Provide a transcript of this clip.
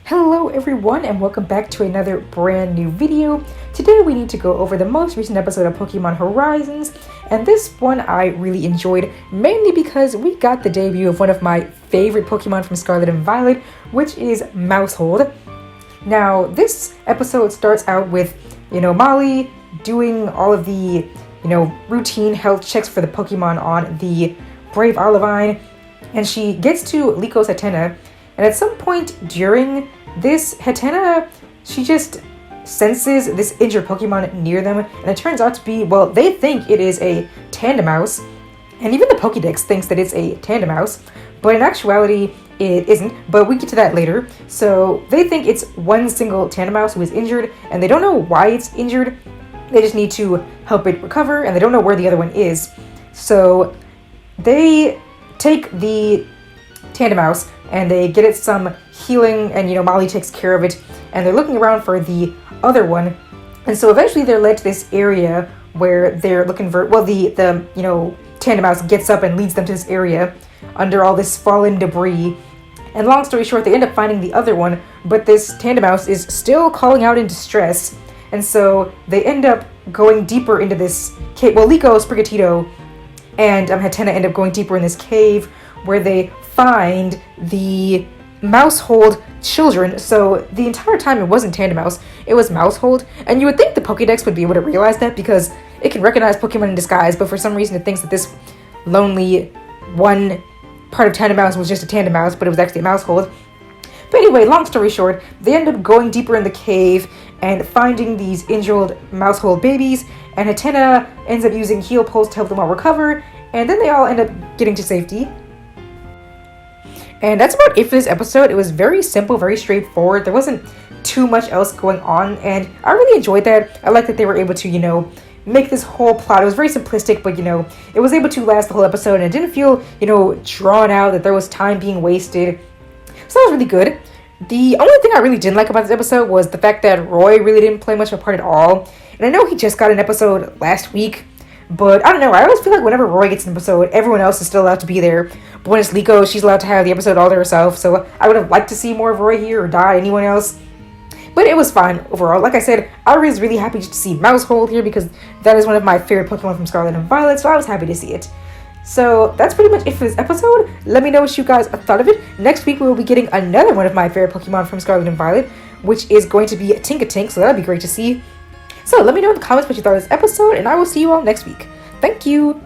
Hello everyone and welcome back to another brand new video. Today we need to go over the most recent episode of Pokémon Horizons, and this one I really enjoyed, mainly because we got the debut of one of my favorite Pokémon from Scarlet and Violet, which is Maushold. Now this episode starts out with, Molly doing all of the, routine health checks for the Pokémon on the Brave Olivine, and she gets to Liko's Hatenna. And at some point during this, Hatenna, she just senses this injured Pokemon near them, and it turns out to be, well, they think it is a Tandemaus, and even the Pokédex thinks that it's a Tandemaus, but in actuality, it isn't, but we get to that later. So they think it's one single Tandemaus who is injured, and they don't know why it's injured. They just need to help it recover, and they don't know where the other one is. So they take the Tandemaus and they get it some healing, and Molly takes care of it, and they're looking around for the other one. And so eventually they're led to this area where they're looking for, well, the Tandemaus gets up and leads them to this area under all this fallen debris. And long story short, they end up finding the other one, but this Tandemaus is still calling out in distress. And so they end up going deeper into this cave. Well, Liko, Sprigatito, and Hatenna end up going deeper in this cave where they find the Maushold children. So the entire time it wasn't Tandemaus, it was Maushold. And you would think the Pokédex would be able to realize that because it can recognize Pokemon in disguise, but for some reason it thinks that this lonely one part of Tandemaus was just a Tandemaus, but it was actually a Maushold. But anyway, long story short, they end up going deeper in the cave and finding these injured Maushold babies, and Hatenna ends up using heal pulse to help them all recover, and then they all end up getting to safety. And that's about it for this episode. It was very simple, very straightforward. There wasn't too much else going on, and I really enjoyed that. I like that they were able to, make this whole plot. It was very simplistic, but, it was able to last the whole episode, and it didn't feel, drawn out, that there was time being wasted. So that was really good. The only thing I really didn't like about this episode was the fact that Roy really didn't play much of a part at all. And I know he just got an episode last week, but I don't know, I always feel like whenever Roy gets an episode, everyone else is still allowed to be there. But when it's Liko, she's allowed to have the episode all to herself, so I would have liked to see more of Roy here, or not anyone else. But it was fine overall. Like I said, I was really happy to see Maushold here because that is one of my favorite Pokemon from Scarlet and Violet, so I was happy to see it. So that's pretty much it for this episode. Let me know what you guys thought of it. Next week we will be getting another one of my favorite Pokemon from Scarlet and Violet, which is going to be Tinkatink, so that'll be great to see. So let me know in the comments what you thought of this episode, and I will see you all next week. Thank you!